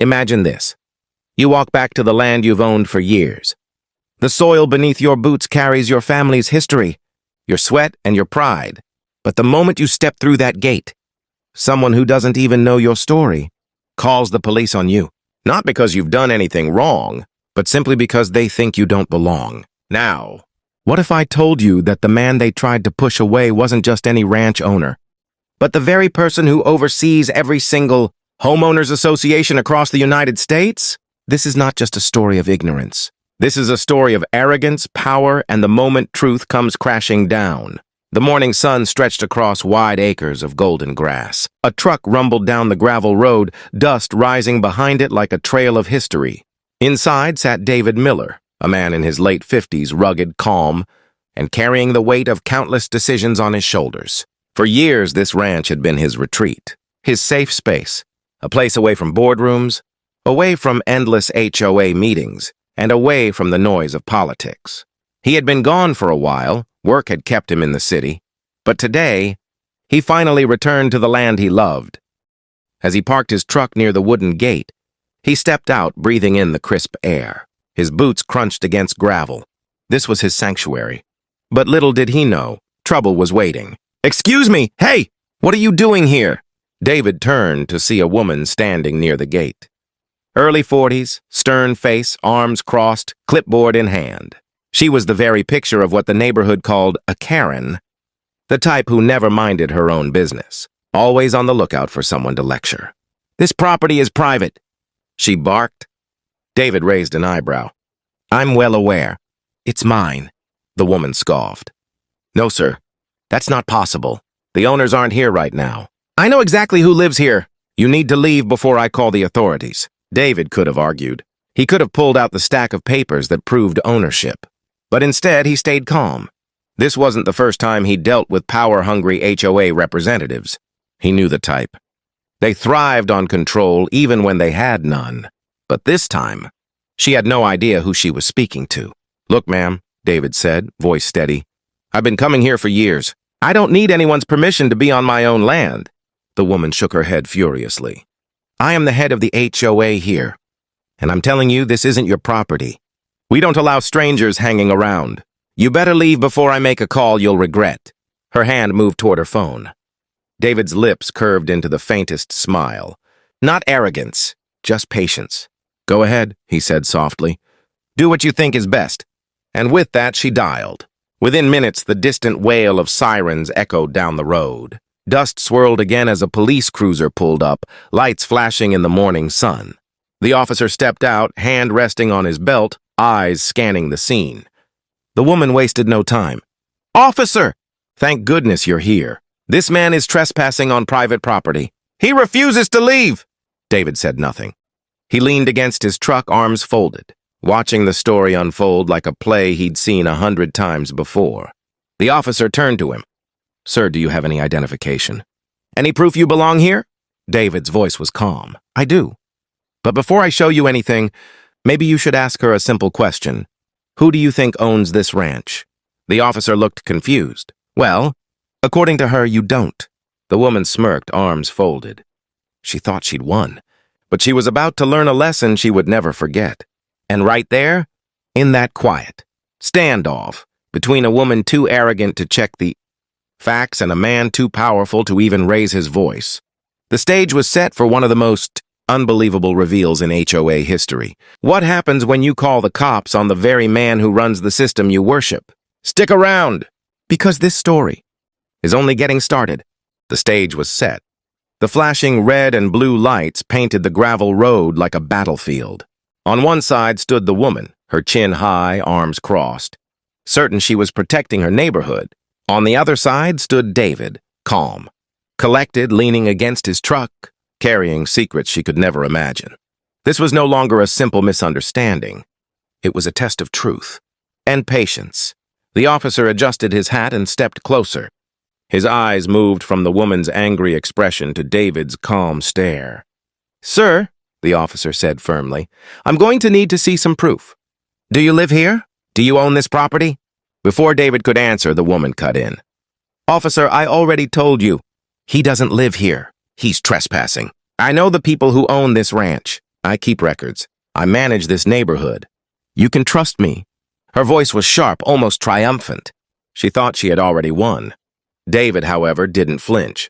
Imagine this. You walk back to the land you've owned for years. The soil beneath your boots carries your family's history, your sweat and your pride. But the moment you step through that gate, someone who doesn't even know your story calls the police on you. Not because you've done anything wrong, but simply because they think you don't belong. Now, what if I told you that the man they tried to push away wasn't just any ranch owner, but the very person who oversees every single homeowners association across the United States? This is not just a story of ignorance. This is a story of arrogance, power, and the moment truth comes crashing down. The morning sun stretched across wide acres of golden grass. A truck rumbled down the gravel road, dust rising behind it like a trail of history. Inside sat David Miller, a man in his late 50s, rugged, calm, and carrying the weight of countless decisions on his shoulders. For years, this ranch had been his retreat, his safe space, a place away from boardrooms, away from endless HOA meetings, and away from the noise of politics. He had been gone for a while. Work had kept him in the city, but today, he finally returned to the land he loved. As he parked his truck near the wooden gate, he stepped out, breathing in the crisp air. His boots crunched against gravel. This was his sanctuary. But little did he know, trouble was waiting. "Excuse me! Hey! What are you doing here?" David turned to see a woman standing near the gate. Early 40s, stern face, arms crossed, clipboard in hand. She was the very picture of what the neighborhood called a Karen, the type who never minded her own business, always on the lookout for someone to lecture. "This property is private," she barked. David raised an eyebrow. "I'm well aware. It's mine," the woman scoffed. "No, sir. That's not possible. The owners aren't here right now." "I know exactly who lives here. You need to leave before I call the authorities." David could have argued. He could have pulled out the stack of papers that proved ownership. But instead, he stayed calm. This wasn't the first time he dealt with power-hungry HOA representatives. He knew the type. They thrived on control even when they had none. But this time, she had no idea who she was speaking to. "Look, ma'am," David said, voice steady. "I've been coming here for years. I don't need anyone's permission to be on my own land." The woman shook her head furiously. "I am the head of the HOA here, and I'm telling you this isn't your property. We don't allow strangers hanging around. You better leave before I make a call you'll regret." Her hand moved toward her phone. David's lips curved into the faintest smile. Not arrogance, just patience. "Go ahead," he said softly. "Do what you think is best." And with that, she dialed. Within minutes, the distant wail of sirens echoed down the road. Dust swirled again as a police cruiser pulled up, lights flashing in the morning sun. The officer stepped out, hand resting on his belt, eyes scanning the scene. The woman wasted no time. "Officer! Thank goodness you're here. This man is trespassing on private property. He refuses to leave!" David said nothing. He leaned against his truck, arms folded, watching the story unfold like a play he'd seen 100 times before. The officer turned to him. "Sir, do you have any identification?" "Any proof you belong here?" David's voice was calm. "I do. But before I show you anything, maybe you should ask her a simple question. Who do you think owns this ranch?" The officer looked confused. "Well, according to her, you don't." The woman smirked, arms folded. She thought she'd won, but she was about to learn a lesson she would never forget. And right there, in that quiet standoff between a woman too arrogant to check the facts and a man too powerful to even raise his voice, the stage was set for one of the most unbelievable reveals in HOA history. What happens when you call the cops on the very man who runs the system you worship? Stick around, because this story is only getting started. The stage was set. The flashing red and blue lights painted the gravel road like a battlefield. On one side stood the woman, her chin high, arms crossed, certain she was protecting her neighborhood. On the other side stood David, calm, collected, leaning against his truck, carrying secrets she could never imagine. This was no longer a simple misunderstanding. It was a test of truth and patience. The officer adjusted his hat and stepped closer. His eyes moved from the woman's angry expression to David's calm stare. "Sir," the officer said firmly, "I'm going to need to see some proof. Do you live here? Do you own this property?" Before David could answer, the woman cut in. "Officer, I already told you. He doesn't live here. He's trespassing. I know the people who own this ranch. I keep records. I manage this neighborhood. You can trust me." Her voice was sharp, almost triumphant. She thought she had already won. David, however, didn't flinch.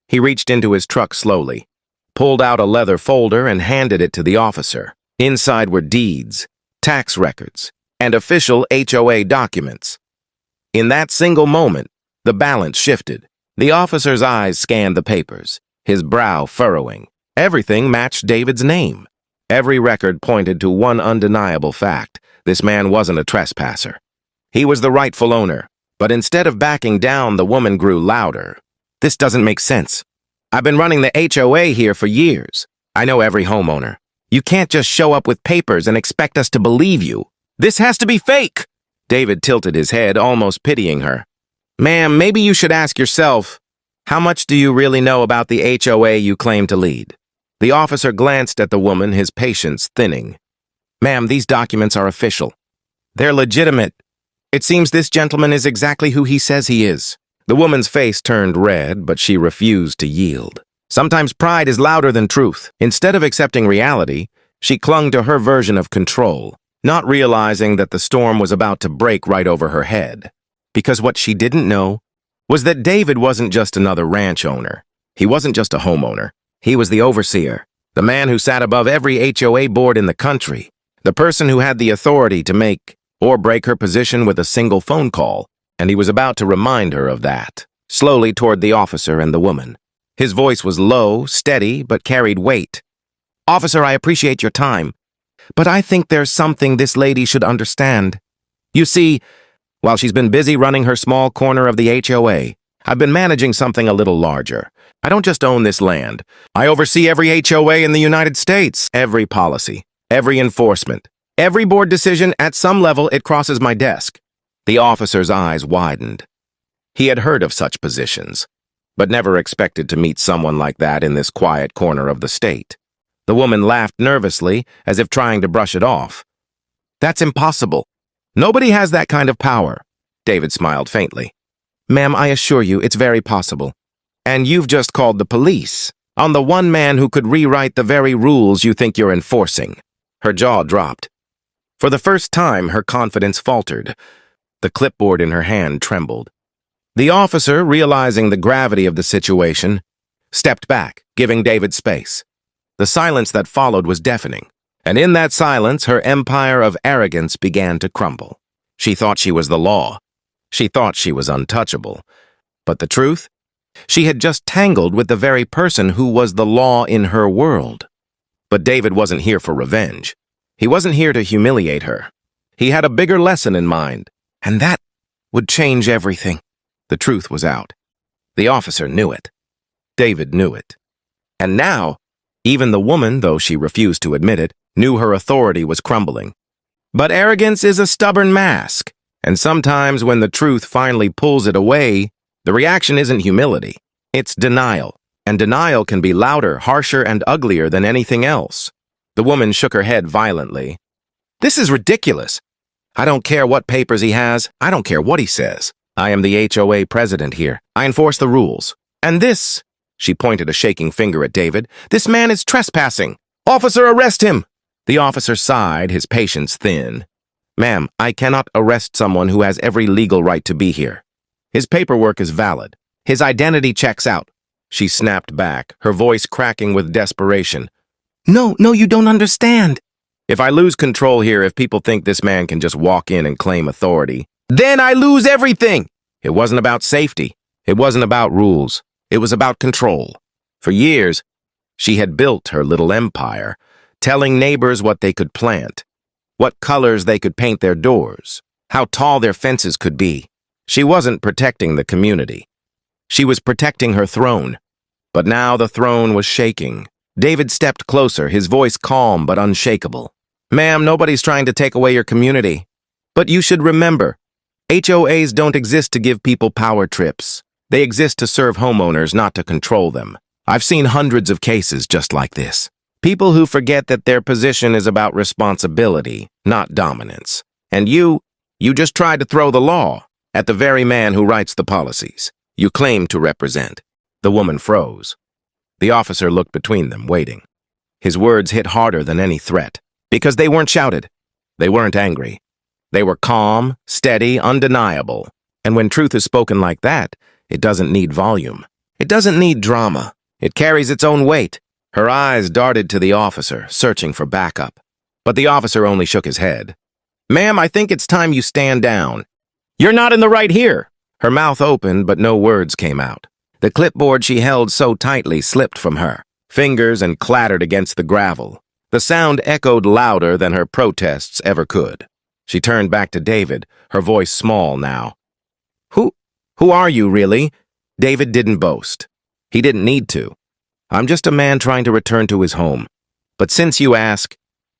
He reached into his truck slowly, pulled out a leather folder and handed it to the officer. Inside were deeds, tax records, and official HOA documents. In that single moment, the balance shifted. The officer's eyes scanned the papers, his brow furrowing. Everything matched David's name. Every record pointed to one undeniable fact: this man wasn't a trespasser. He was the rightful owner. But instead of backing down, the woman grew louder. "This doesn't make sense. I've been running the HOA here for years. I know every homeowner. You can't just show up with papers and expect us to believe you. This has to be fake!" David tilted his head, almost pitying her. "Ma'am, maybe you should ask yourself, how much do you really know about the HOA you claim to lead?" The officer glanced at the woman, his patience thinning. "Ma'am, these documents are official. They're legitimate. It seems this gentleman is exactly who he says he is." The woman's face turned red, but she refused to yield. Sometimes pride is louder than truth. Instead of accepting reality, she clung to her version of control, not realizing that the storm was about to break right over her head. Because what she didn't know was that David wasn't just another ranch owner. He wasn't just a homeowner. He was the overseer, the man who sat above every HOA board in the country, the person who had the authority to make or break her position with a single phone call, and he was about to remind her of that, slowly toward the officer and the woman. His voice was low, steady, but carried weight. "Officer, I appreciate your time, but I think there's something this lady should understand. You see, while she's been busy running her small corner of the HOA, I've been managing something a little larger. I don't just own this land. I oversee every HOA in the United States, every policy, every enforcement, every board decision. At some level, it crosses my desk." The officer's eyes widened. He had heard of such positions, but never expected to meet someone like that in this quiet corner of the state. The woman laughed nervously, as if trying to brush it off. "That's impossible. Nobody has that kind of power." David smiled faintly. "Ma'am, I assure you it's very possible. And you've just called the police on the one man who could rewrite the very rules you think you're enforcing." Her jaw dropped. For the first time, her confidence faltered. The clipboard in her hand trembled. The officer, realizing the gravity of the situation, stepped back, giving David space. The silence that followed was deafening, and in that silence, her empire of arrogance began to crumble. She thought she was the law. She thought she was untouchable. But the truth? She had just tangled with the very person who was the law in her world. But David wasn't here for revenge. He wasn't here to humiliate her. He had a bigger lesson in mind, and that would change everything. The truth was out. The officer knew it. David knew it. And now, even the woman, though she refused to admit it, knew her authority was crumbling. But arrogance is a stubborn mask, and sometimes when the truth finally pulls it away, the reaction isn't humility, it's denial. And denial can be louder, harsher, and uglier than anything else. The woman shook her head violently. "This is ridiculous. I don't care what papers he has. I don't care what he says. I am the HOA president here. I enforce the rules. And this," she pointed a shaking finger at David, "this man is trespassing. Officer, arrest him!" The officer sighed, his patience thin. "Ma'am, I cannot arrest someone who has every legal right to be here. His paperwork is valid. His identity checks out." She snapped back, her voice cracking with desperation. No, you don't understand. If I lose control here, if people think this man can just walk in and claim authority, then I lose everything." It wasn't about safety. It wasn't about rules. It was about control. For years, she had built her little empire, telling neighbors what they could plant, what colors they could paint their doors, how tall their fences could be. She wasn't protecting the community. She was protecting her throne. But now the throne was shaking. David stepped closer, his voice calm but unshakable. "Ma'am, nobody's trying to take away your community. But you should remember, HOAs don't exist to give people power trips. They exist to serve homeowners, not to control them. I've seen hundreds of cases just like this. People who forget that their position is about responsibility, not dominance. And you just tried to throw the law at the very man who writes the policies you claim to represent." The woman froze. The officer looked between them, waiting. His words hit harder than any threat, because they weren't shouted. They weren't angry. They were calm, steady, undeniable. And when truth is spoken like that, it doesn't need volume. It doesn't need drama. It carries its own weight. Her eyes darted to the officer, searching for backup. But the officer only shook his head. "Ma'am, I think it's time you stand down. You're not in the right here." Her mouth opened, but no words came out. The clipboard she held so tightly slipped from her fingers and clattered against the gravel. The sound echoed louder than her protests ever could. She turned back to David, her voice small now. Who are you, really?" David didn't boast. He didn't need to. "I'm just a man trying to return to his home. But since you ask,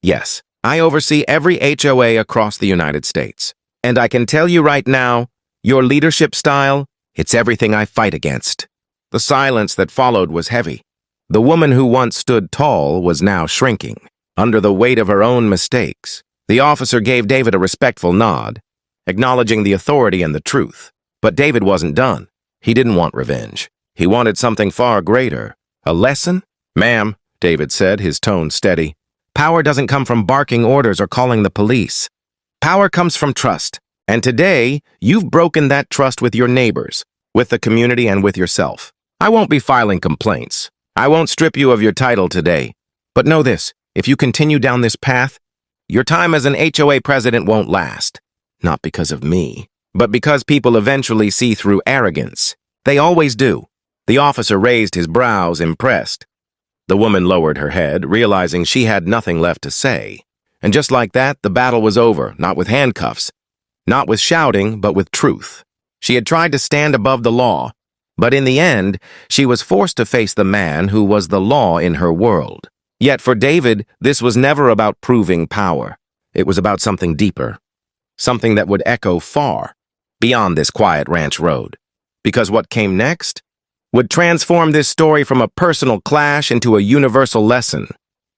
yes, I oversee every HOA across the United States. And I can tell you right now, your leadership style, it's everything I fight against." The silence that followed was heavy. The woman who once stood tall was now shrinking, under the weight of her own mistakes. The officer gave David a respectful nod, acknowledging the authority and the truth. But David wasn't done. He didn't want revenge. He wanted something far greater. A lesson? "Ma'am," David said, his tone steady, "power doesn't come from barking orders or calling the police. Power comes from trust. And today, you've broken that trust with your neighbors, with the community, and with yourself. I won't be filing complaints. I won't strip you of your title today. But know this, if you continue down this path, your time as an HOA president won't last. Not because of me, but because people eventually see through arrogance. They always do." The officer raised his brows, impressed. The woman lowered her head, realizing she had nothing left to say. And just like that, the battle was over, not with handcuffs, not with shouting, but with truth. She had tried to stand above the law, but in the end, she was forced to face the man who was the law in her world. Yet for David, this was never about proving power. It was about something deeper, something that would echo far beyond this quiet ranch road. Because what came next would transform this story from a personal clash into a universal lesson.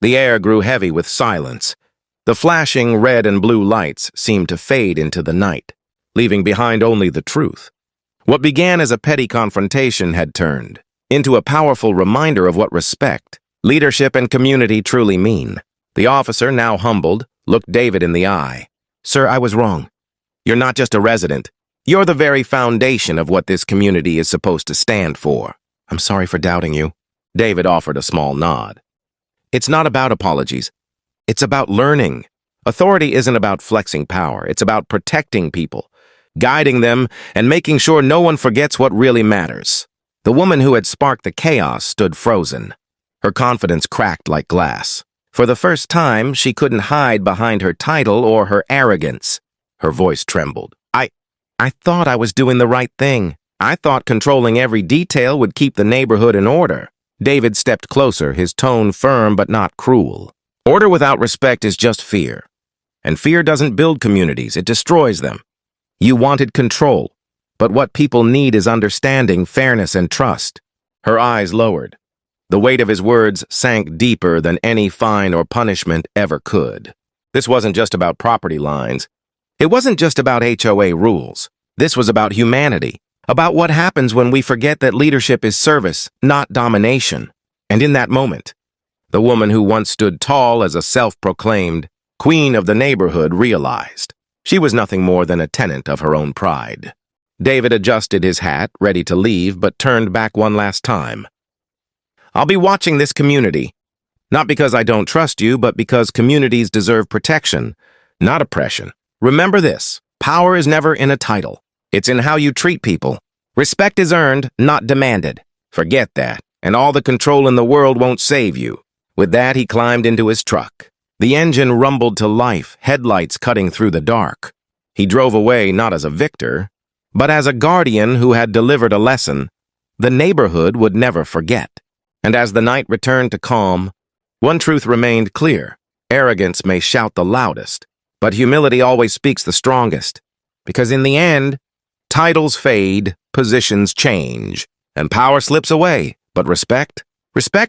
The air grew heavy with silence. The flashing red and blue lights seemed to fade into the night, leaving behind only the truth. What began as a petty confrontation had turned into a powerful reminder of what respect, leadership, and community truly mean. The officer, now humbled, looked David in the eye. "Sir, I was wrong. You're not just a resident. You're the very foundation of what this community is supposed to stand for." "I'm sorry for doubting you." David offered a small nod. "It's not about apologies. It's about learning. Authority isn't about flexing power. It's about protecting people, guiding them, and making sure no one forgets what really matters." The woman who had sparked the chaos stood frozen. Her confidence cracked like glass. For the first time, she couldn't hide behind her title or her arrogance. Her voice trembled. I thought I was doing the right thing. I thought controlling every detail would keep the neighborhood in order." David stepped closer, his tone firm but not cruel. "Order without respect is just fear. And fear doesn't build communities, it destroys them. You wanted control, but what people need is understanding, fairness, and trust." Her eyes lowered. The weight of his words sank deeper than any fine or punishment ever could. This wasn't just about property lines. It wasn't just about HOA rules. This was about humanity, about what happens when we forget that leadership is service, not domination. And in that moment, the woman who once stood tall as a self-proclaimed queen of the neighborhood realized she was nothing more than a tenant of her own pride. David adjusted his hat, ready to leave, but turned back one last time. "I'll be watching this community, not because I don't trust you, but because communities deserve protection, not oppression. Remember this, power is never in a title. It's in how you treat people. Respect is earned, not demanded. Forget that, and all the control in the world won't save you." With that, he climbed into his truck. The engine rumbled to life, headlights cutting through the dark. He drove away not as a victor, but as a guardian who had delivered a lesson the neighborhood would never forget. And as the night returned to calm, one truth remained clear. Arrogance may shout the loudest, but humility always speaks the strongest. Because in the end, titles fade, positions change, and power slips away. But respect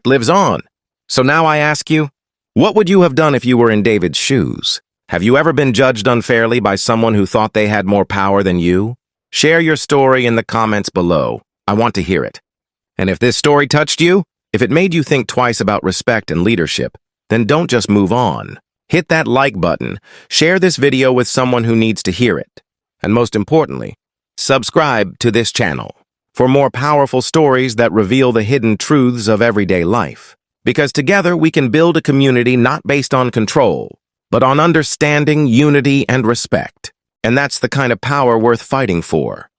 lives on. So now I ask you, what would you have done if you were in David's shoes? Have you ever been judged unfairly by someone who thought they had more power than you? Share your story in the comments below. I want to hear it. And if this story touched you, If it made you think twice about respect and leadership, then don't just move on. Hit that like button, share this video with someone who needs to hear it, and most importantly, subscribe to this channel for more powerful stories that reveal the hidden truths of everyday life. Because together we can build a community not based on control, but on understanding, unity, and respect. And that's the kind of power worth fighting for.